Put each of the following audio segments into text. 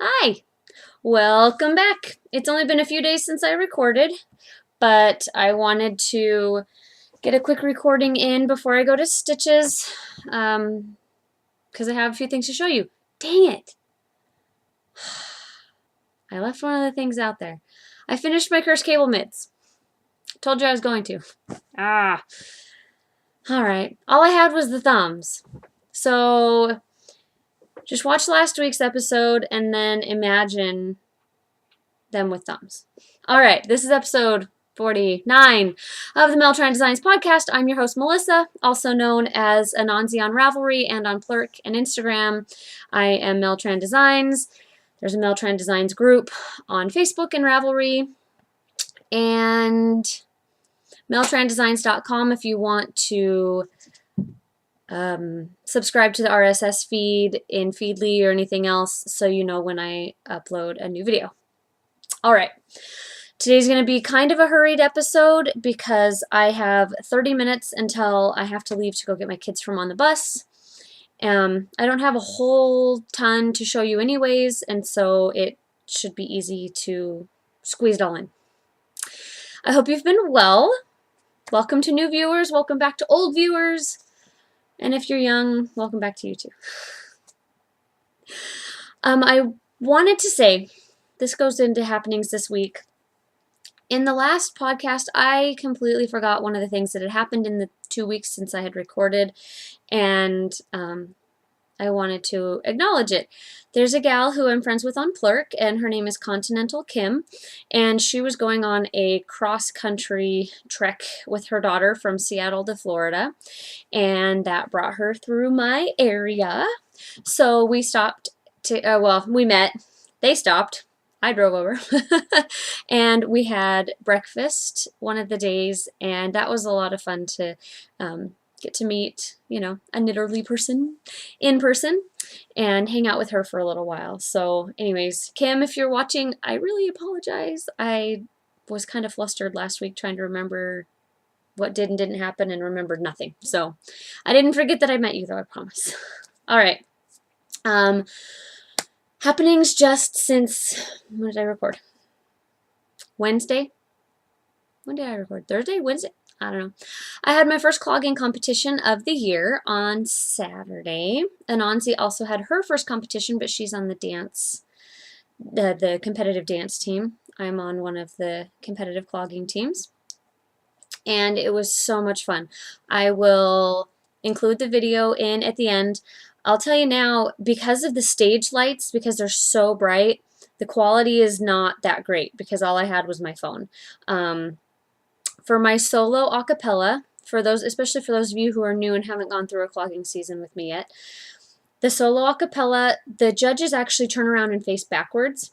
Hi, welcome back. It's only been a few days since I recorded, but I wanted to get a quick recording in before I go to Stitches, because I have a few things to show you. Dang it! I left one of the things out there. I finished my cursed cable mitts. Told you I was going to. Ah. Alright. All I had was the thumbs. So, just watch last week's episode and then imagine them with thumbs. All right, this is episode 49 of the Mel-Tran Designs podcast. I'm your host, Melissa, also known as Anansi on Ravelry and on Plurk and Instagram. I am Mel-Tran Designs. There's a Mel-Tran Designs group on Facebook and Ravelry. And meltrandesigns.com if you want to subscribe to the RSS feed in Feedly or anything else so you know when I upload a new video. All right, today's going to be kind of a hurried episode because I have 30 minutes until I have to leave to go get my kids from on the bus. I don't have a whole ton to show you anyways, and so it should be easy to squeeze it all in. I hope you've been well. Welcome to new viewers. Welcome back to old viewers. And if you're young, welcome back to you too. I wanted to say, this goes into happenings this week. In the last podcast, I completely forgot one of the things that had happened in the 2 weeks since I had recorded, and I wanted to acknowledge it. There's a gal who I'm friends with on Plurk, and her name is Continental Kim, and she was going on a cross-country trek with her daughter from Seattle to Florida, and that brought her through my area. So we stopped to, we met. They stopped. I drove over and we had breakfast one of the days, and that was a lot of fun to get to meet, a knitterly person in person and hang out with her for a little while. So anyways, Kim, if you're watching, I really apologize. I was kind of flustered last week trying to remember what did and didn't happen and remembered nothing. So I didn't forget that I met you though, I promise. All right. Happenings just since, when did I record? Wednesday? When did I record? Thursday? Wednesday? I don't know. I had my first clogging competition of the year on Saturday. Anansi also had her first competition, but she's on the dance, the competitive dance team. I'm on one of the competitive clogging teams. And it was so much fun. I will include the video in at the end. I'll tell you now, because of the stage lights, because they're so bright, the quality is not that great because all I had was my phone. For my solo a cappella, especially for those of you who are new and haven't gone through a clogging season with me yet, the solo a cappella, the judges actually turn around and face backwards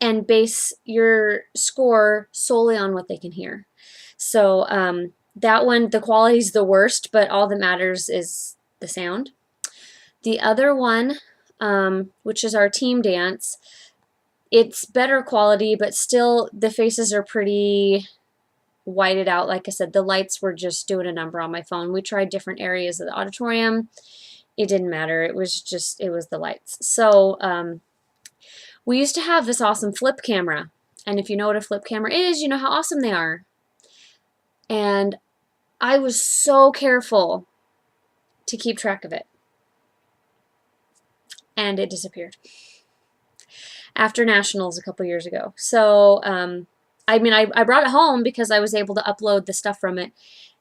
and base your score solely on what they can hear. So that one, the quality's the worst, but all that matters is the sound. The other one, which is our team dance, it's better quality, but still the faces are pretty whited out. Like I said, the lights were just doing a number on my phone. We tried different areas of the auditorium. It didn't matter. It was the lights. So we used to have this awesome flip camera. And if you know what a flip camera is, you know how awesome they are. And I was so careful to keep track of it. And it disappeared after nationals a couple years ago. So, I brought it home because I was able to upload the stuff from it,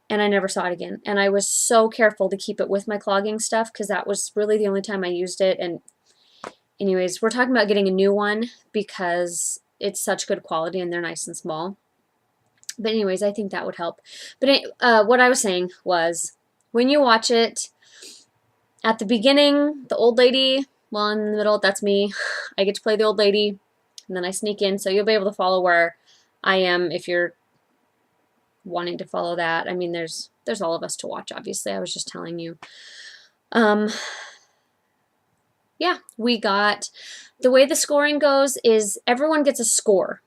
and I never saw it again. And I was so careful to keep it with my clogging stuff because that was really the only time I used it. And anyways, we're talking about getting a new one because it's such good quality and they're nice and small. But anyways, I think that would help. But what I was saying was, when you watch it, at the beginning, the old lady, well, in the middle, that's me. I get to play the old lady, and then I sneak in, so you'll be able to follow where I am if you're wanting to follow that. I mean, there's all of us to watch, obviously. I was just telling you. Yeah, we got, the way the scoring goes is everyone gets a score,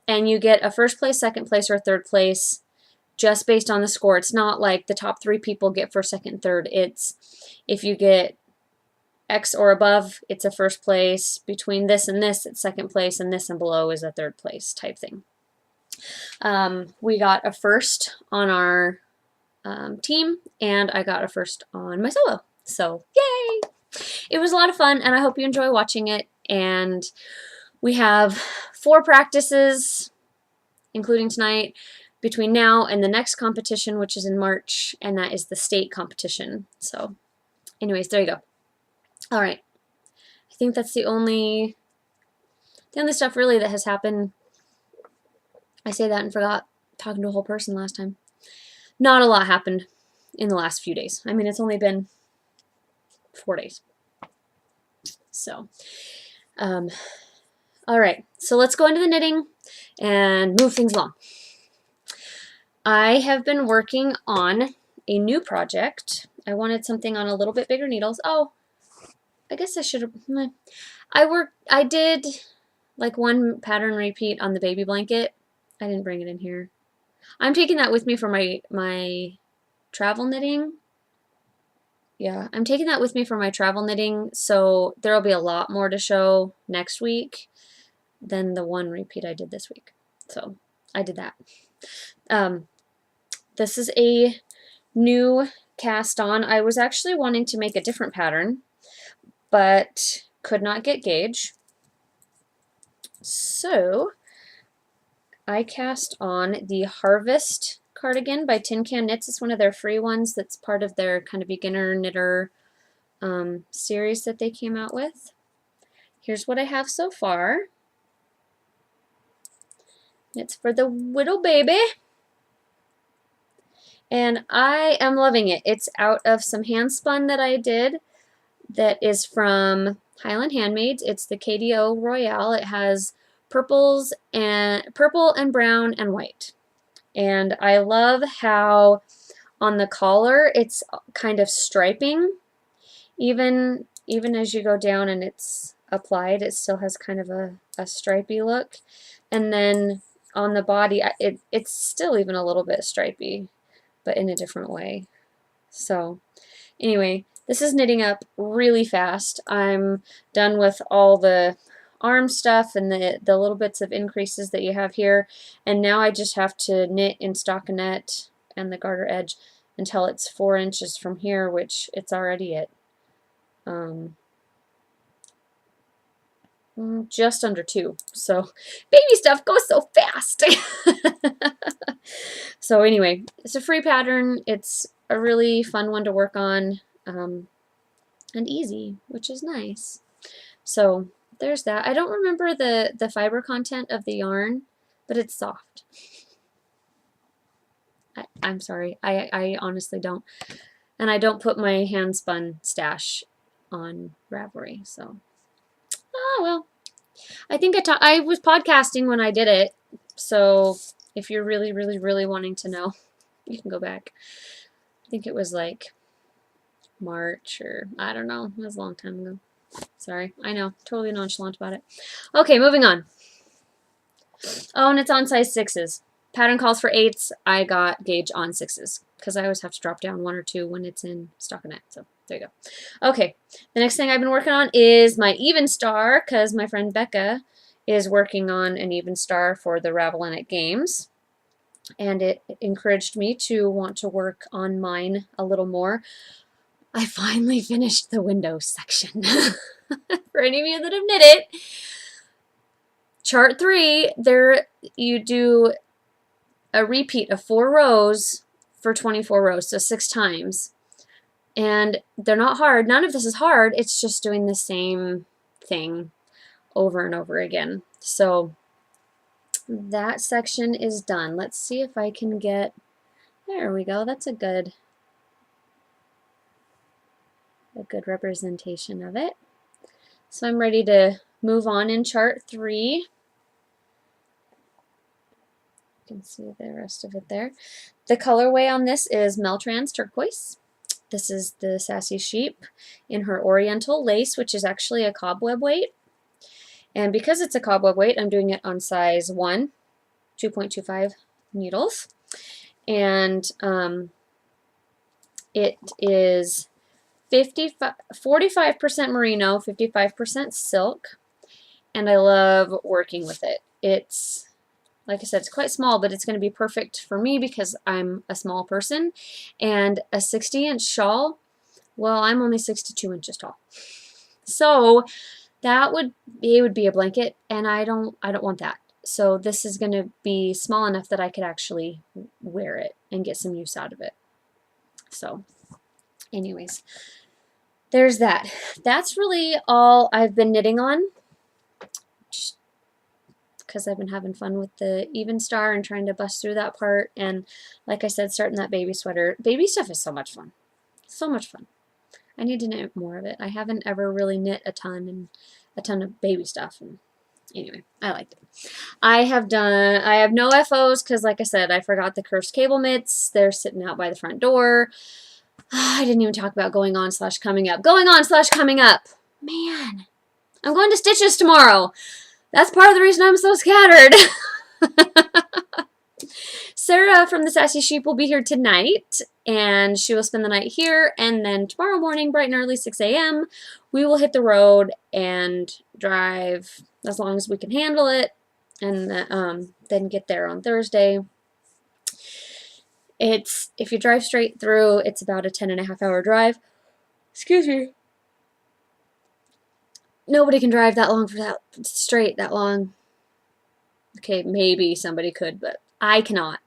and you get a first place, second place, or third place just based on the score. It's not like the top 3 people get first, second, third. It's if you get X or above, it's a first place. Between this and this, it's second place, and this and below is a third place type thing. We got a first on our team, and I got a first on my solo. So, yay! It was a lot of fun, and I hope you enjoy watching it. And we have 4 practices, including tonight, between now and the next competition, which is in March, and that is the state competition. So, anyways, there you go. All right. I think that's the only stuff really that has happened. I say that and forgot talking to a whole person last time. Not a lot happened in the last few days. I mean, it's only been 4 days. So, all right. So let's go into the knitting and move things along. I have been working on a new project. I wanted something on a little bit bigger needles. Oh, I guess I should have. I did like 1 pattern repeat on the baby blanket. I didn't bring it in here. I'm taking that with me for my travel knitting. Yeah, I'm taking that with me for my travel knitting, so there will be a lot more to show next week than the 1 repeat I did this week. So I did that. This is a new cast on. I was actually wanting to make a different pattern, but could not get gauge. So I cast on the Harvest cardigan by Tin Can Knits. It's one of their free ones that's part of their kind of beginner knitter series that they came out with. Here's what I have so far. It's for the little baby. And I am loving it. It's out of some hand spun that I did that is from Highland Handmaids. It's the KDO Royale. It has purple and brown and white. And I love how on the collar it's kind of striping. Even as you go down and it's applied, it still has kind of a stripy look. And then on the body, it's still even a little bit stripy, but in a different way. So anyway, this is knitting up really fast. I'm done with all the arm stuff and the little bits of increases that you have here, and now I just have to knit in stockinette and the garter edge until it's 4 inches from here, which it's already at just under 2. So baby stuff goes so fast. So anyway, it's a free pattern. It's a really fun one to work on, and easy, which is nice. So there's that. I don't remember the fiber content of the yarn, but it's soft. I'm sorry. I honestly don't. And I don't put my hand spun stash on Ravelry, so oh well. I think I was podcasting when I did it, so if you're really, really, really wanting to know, you can go back. I think it was like March, or I don't know. It was a long time ago. Sorry. I know. Totally nonchalant about it. Okay, moving on. Oh, and it's on size 6s. Pattern calls for 8s. I got gauge on 6s because I always have to drop down 1 or 2 when it's in stockinette. So there you go. Okay, the next thing I've been working on is my even star, because my friend Becca is working on an even star for the Ravelin Games, and it encouraged me to want to work on mine a little more. I finally finished the windows section. For any of you that have knit it, chart 3, there you do a repeat of 4 rows for 24 rows, so 6 times. And they're not hard. None of this is hard. It's just doing the same thing over and over again. So that section is done. Let's see if I can get, there we go. That's a good representation of it. So I'm ready to move on in chart 3. You can see the rest of it there. The colorway on this is Mel-Tran's Turquoise. This is the Sassy Sheep in her Oriental Lace, which is actually a cobweb weight. And because it's a cobweb weight, I'm doing it on size 1, 2.25 needles. And it is 45% merino, 55% silk, and I love working with it. It's, like I said, it's quite small, but it's going to be perfect for me because I'm a small person. And a 60-inch shawl, well, I'm only 62 inches tall. So that would be a blanket, and I don't want that. So this is going to be small enough that I could actually wear it and get some use out of it. So anyways, there's that. That's really all I've been knitting on, just because I've been having fun with the Even Star and trying to bust through that part. And like I said, starting that baby sweater. Baby stuff is so much fun. So much fun. I need to knit more of it. I haven't ever really knit a ton of baby stuff. And anyway, I liked it. I have no FOs because, like I said, I forgot the cursed cable mitts. They're sitting out by the front door. I didn't even talk about going on / coming up. Going on / coming up. Man, I'm going to Stitches tomorrow. That's part of the reason I'm so scattered. Sarah from the Sassy Sheep will be here tonight, and she will spend the night here, and then tomorrow morning, bright and early, 6 a.m., we will hit the road and drive as long as we can handle it, and then get there on Thursday. If you drive straight through, it's about a 10.5-hour drive. Excuse me. Nobody can drive that long that long. Okay, maybe somebody could, but I cannot.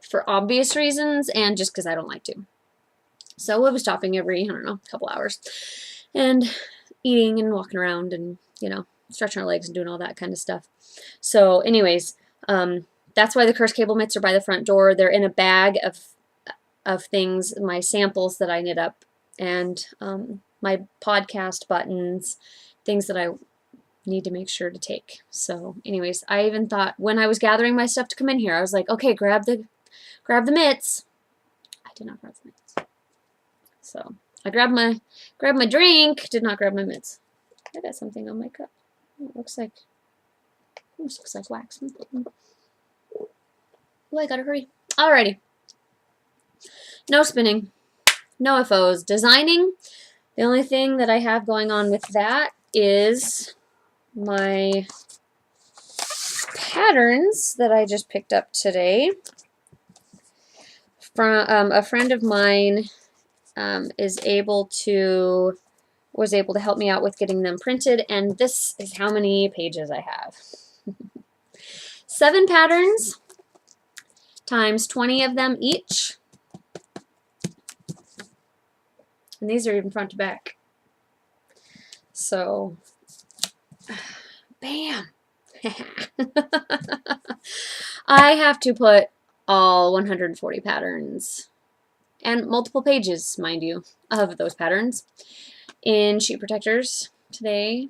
For obvious reasons, and just because I don't like to. So we'll be stopping every, I don't know, couple hours. And eating and walking around and, you know, stretching our legs and doing all that kind of stuff. So anyways, that's why the cursed cable mitts are by the front door. They're in a bag of things, my samples that I knit up, and my podcast buttons, things that I need to make sure to take. So anyways, I even thought when I was gathering my stuff to come in here, I was like, okay, grab the mitts. I did not grab the mitts. So I grabbed my drink, did not grab my mitts. I got something on my cup. It looks like wax. Oh, I gotta hurry. Alrighty. No spinning. No FOs. Designing. The only thing that I have going on with that is my patterns that I just picked up today. From a friend of mine was able to help me out with getting them printed, and this is how many pages I have. 7 patterns times 20 of them each. And these are even front to back. So, bam! I have to put all 140 patterns, and multiple pages, mind you, of those patterns in sheet protectors today.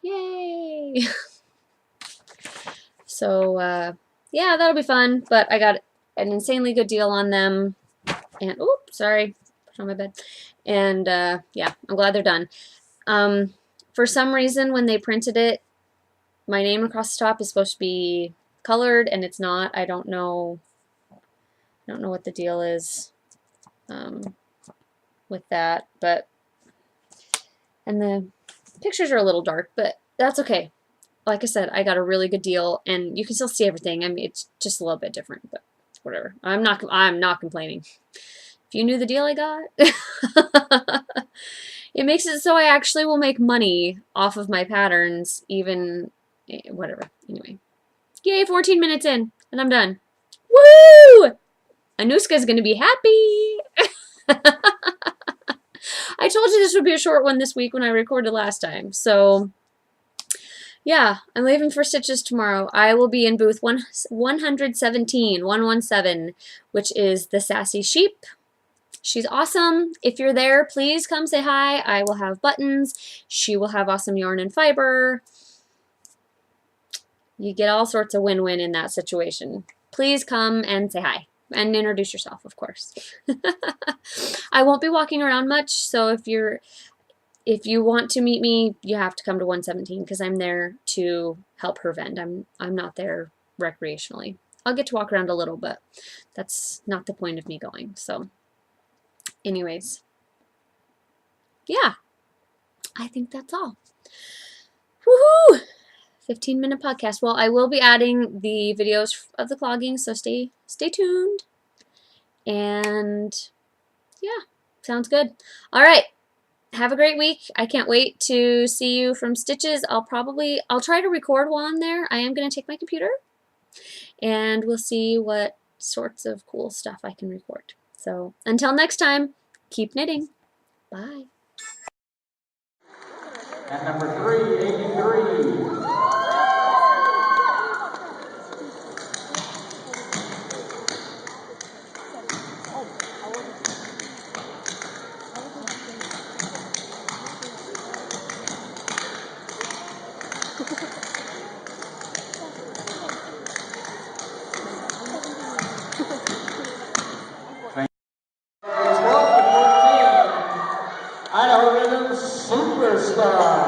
Yay! So, yeah, that'll be fun, but I got an insanely good deal on them. And, oops, sorry, put on my bed. And, yeah, I'm glad they're done. For some reason, when they printed it, my name across the top is supposed to be colored, and it's not. I don't know what the deal is with that, but, and the pictures are a little dark, but that's okay. Like I said, I got a really good deal, and you can still see everything. I mean, it's just a little bit different, but whatever. I'm not complaining. If you knew the deal I got, it makes it so I actually will make money off of my patterns, even whatever. Anyway, yay! 14 minutes in, and I'm done. Woo! Anuska's gonna be happy. I told you this would be a short one this week when I recorded last time. So, yeah, I'm leaving for Stitches tomorrow. I will be in booth 117, which is the Sassy Sheep. She's awesome. If you're there, please come say hi. I will have buttons. She will have awesome yarn and fiber. You get all sorts of win-win in that situation. Please come and say hi. And introduce yourself, of course. I won't be walking around much, so if you want to meet me, you have to come to 117 because I'm there to help her vend. I'm not there recreationally. I'll get to walk around a little, but that's not the point of me going. So, anyways, yeah, I think that's all. Woohoo! 15-minute podcast. Well, I will be adding the videos of the clogging, so stay tuned. And yeah, sounds good. All right. Have a great week. I can't wait to see you from Stitches. I'll try to record while I'm there. I am going to take my computer, and we'll see what sorts of cool stuff I can record. So until next time, keep knitting. Bye. At number 383. Idaho Rhythm Superstars.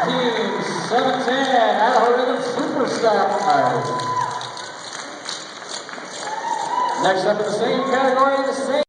Team 710, Idaho Rhythm Superstars. Next up in the same category, the same.